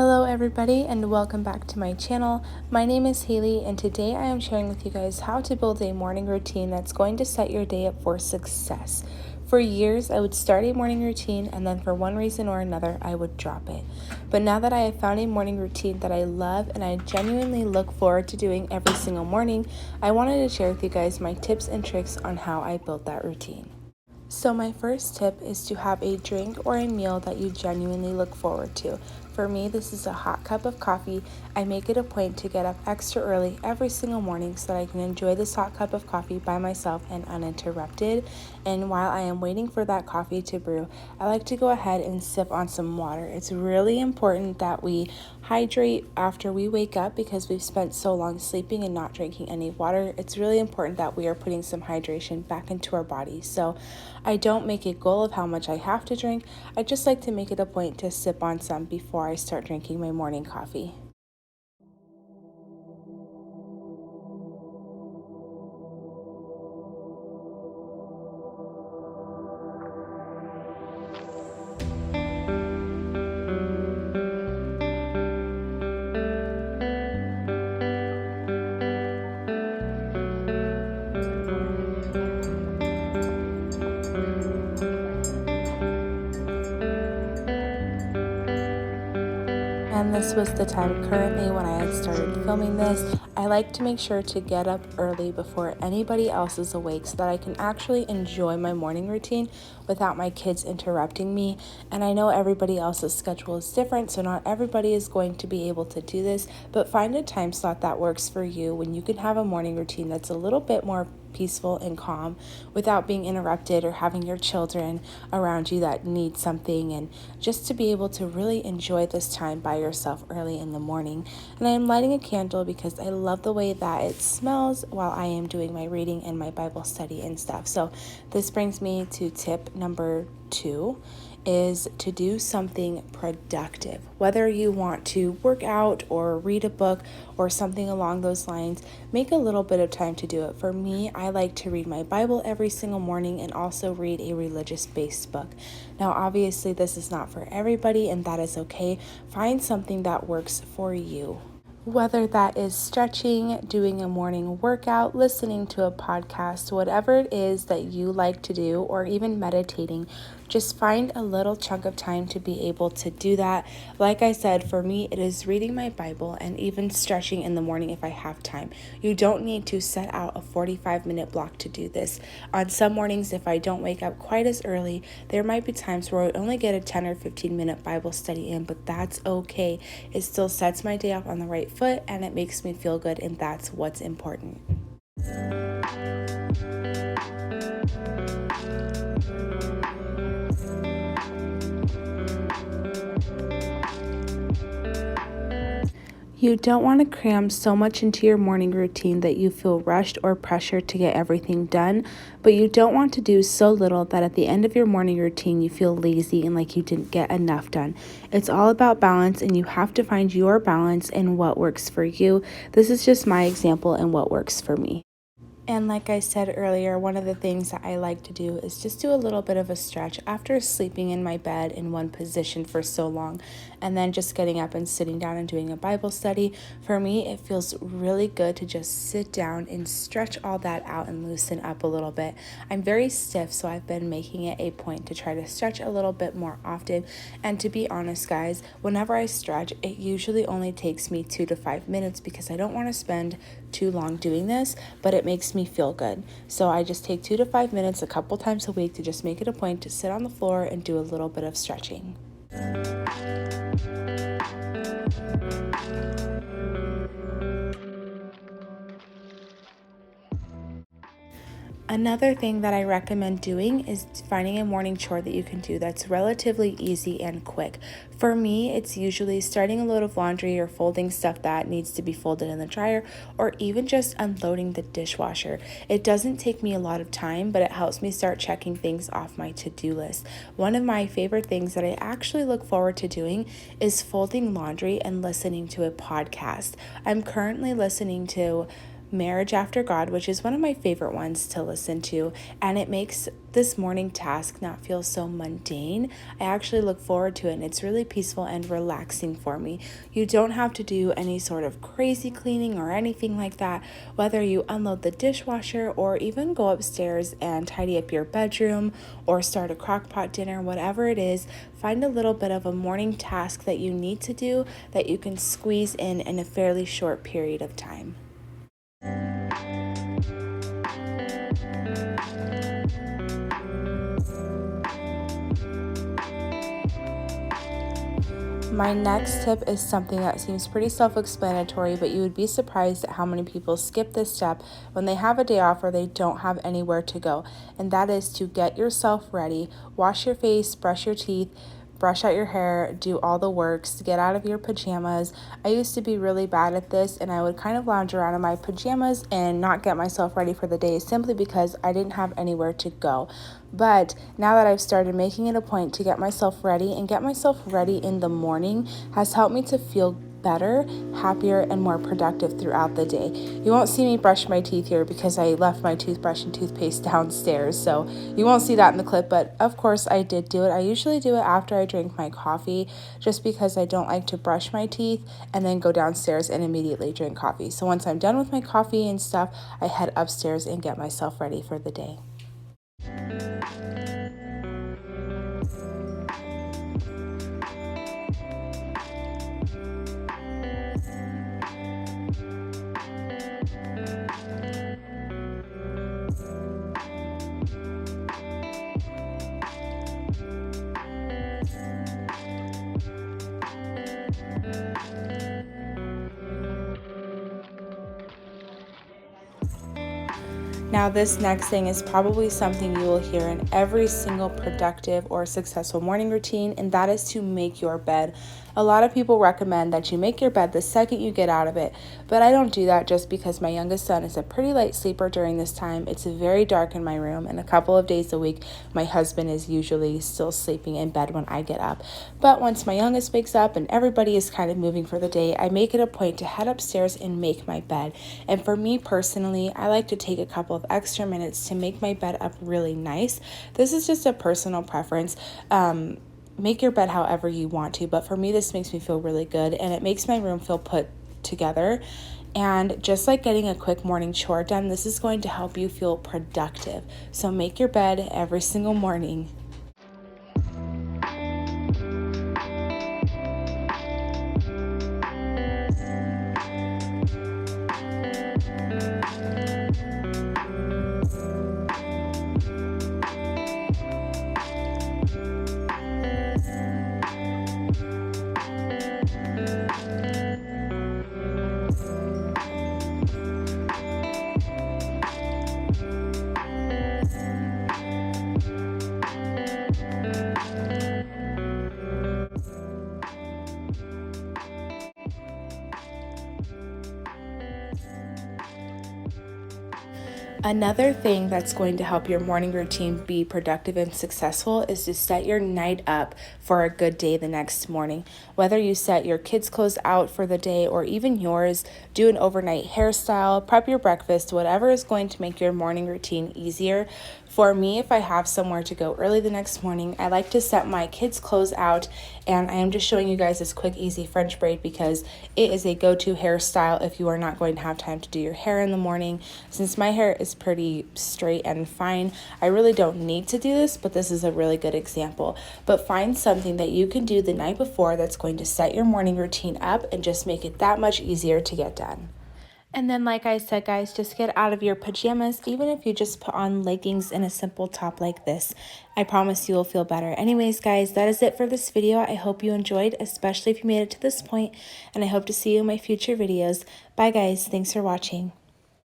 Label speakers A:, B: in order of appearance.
A: Hello everybody and welcome back to my channel. My name is Hayley and today I am sharing with you guys how to build a morning routine that's going to set your day up for success. For years I would start a morning routine and then for one reason or another I would drop it. But now that I have found a morning routine that I love and I genuinely look forward to doing every single morning, I wanted to share with you guys my tips and tricks on how I built that routine. So my first tip is to have a drink or a meal that you genuinely look forward to. For me, this is a hot cup of coffee. I make it a point to get up extra early every single morning so that I can enjoy this hot cup of coffee by myself and uninterrupted. And while I am waiting for that coffee to brew, I like to go ahead and sip on some water. It's really important that we hydrate after we wake up because we've spent so long sleeping and not drinking any water. It's really important that we are putting some hydration back into our body. So I don't make a goal of how much I have to drink. I just like to make it a point to sip on some before I start drinking my morning coffee. And this was the time currently when I had started filming this. I like to make sure to get up early before anybody else is awake so that I can actually enjoy my morning routine without my kids interrupting me. And I know everybody else's schedule is different, so not everybody is going to be able to do this, but find a time slot that works for you when you can have a morning routine that's a little bit more peaceful and calm without being interrupted or having your children around you that need something, and just to be able to really enjoy this time by yourself early in the morning. And I am lighting a candle because I love the way that it smells while I am doing my reading and my Bible study and stuff. So this brings me to tip number 2 is to do something productive. Whether you want to work out or read a book or something along those lines, make a little bit of time to do it. For me, I like to read my Bible every single morning and also read a religious-based book. Now, obviously, this is not for everybody, and that is okay. Find something that works for you. Whether that is stretching, doing a morning workout, listening to a podcast, whatever it is that you like to do, or even meditating, just find a little chunk of time to be able to do that. Like I said, for me, it is reading my Bible and even stretching in the morning if I have time. You don't need to set out a 45-minute block to do this. On some mornings, if I don't wake up quite as early, there might be times where I only get a 10 or 15-minute Bible study in, but that's okay. It still sets my day off on the right foot and it makes me feel good, and that's what's important. You don't want to cram so much into your morning routine that you feel rushed or pressured to get everything done, but you don't want to do so little that at the end of your morning routine you feel lazy and like you didn't get enough done. It's all about balance, and you have to find your balance and what works for you. This is just my example and what works for me. And like I said earlier, one of the things that I like to do is just do a little bit of a stretch after sleeping in my bed in one position for so long, and then just getting up and sitting down and doing a Bible study. For me, it feels really good to just sit down and stretch all that out and loosen up a little bit. I'm very stiff, so I've been making it a point to try to stretch a little bit more often. And to be honest, guys, whenever I stretch, it usually only takes me 2 to 5 minutes because I don't want to spend too long doing this, but it makes me feel good. So I just take 2 to 5 minutes a couple times a week to just make it a point to sit on the floor and do a little bit of stretching. Another thing that I recommend doing is finding a morning chore that you can do that's relatively easy and quick. For me, it's usually starting a load of laundry or folding stuff that needs to be folded in the dryer, or even just unloading the dishwasher. It doesn't take me a lot of time, but it helps me start checking things off my to-do list. One of my favorite things that I actually look forward to doing is folding laundry and listening to a podcast. I'm currently listening to Marriage After God, which is one of my favorite ones to listen to, and it makes this morning task not feel so mundane. I actually look forward to it, and it's really peaceful and relaxing for me. You don't have to do any sort of crazy cleaning or anything like that, whether you unload the dishwasher or even go upstairs and tidy up your bedroom or start a crock-pot dinner, whatever it is. Find a little bit of a morning task that you need to do that you can squeeze in a fairly short period of time. My next tip is something that seems pretty self-explanatory, but you would be surprised at how many people skip this step when they have a day off or they don't have anywhere to go. And that is to get yourself ready, wash your face, brush your teeth, brush out your hair, do all the works, get out of your pajamas. I used to be really bad at this, and I would kind of lounge around in my pajamas and not get myself ready for the day simply because I didn't have anywhere to go. But now that I've started making it a point to get myself ready and get myself ready in the morning has helped me to feel better, happier, and more productive throughout the day. You won't see me brush my teeth here because I left my toothbrush and toothpaste downstairs, so you won't see that in the clip, but of course I did do it. I usually do it after I drink my coffee just because I don't like to brush my teeth and then go downstairs and immediately drink coffee. So once I'm done with my coffee and stuff, I head upstairs and get myself ready for the day. Now, this next thing is probably something you will hear in every single productive or successful morning routine, and that is to make your bed. A lot of people recommend that you make your bed the second you get out of it, but I don't do that just because my youngest son is a pretty light sleeper during this time. It's very dark in my room, and a couple of days a week, my husband is usually still sleeping in bed when I get up. But once my youngest wakes up and everybody is kind of moving for the day, I make it a point to head upstairs and make my bed. And for me personally, I like to take a couple of extra minutes to make my bed up really nice. This is just a personal preference. Make your bed however you want to, but for me, this makes me feel really good, and it makes my room feel put together. And just like getting a quick morning chore done, this is going to help you feel productive. So make your bed every single morning. Another thing that's going to help your morning routine be productive and successful is to set your night up for a good day the next morning. Whether you set your kids' clothes out for the day or even yours, do an overnight hairstyle, prep your breakfast, whatever is going to make your morning routine easier. For me, if I have somewhere to go early the next morning, I like to set my kids' clothes out, and I am just showing you guys this quick, easy French braid because it is a go-to hairstyle if you are not going to have time to do your hair in the morning. Since my hair is pretty straight and fine, I really don't need to do this, but this is a really good example. But find something that you can do the night before that's going to set your morning routine up and just make it that much easier to get done. And then, like I said, guys, just get out of your pajamas, even if you just put on leggings and a simple top like this. I promise you will feel better. Anyways, guys, that is it for this video. I hope you enjoyed, especially if you made it to this point, and I hope to see you in my future videos. Bye, guys. Thanks for watching.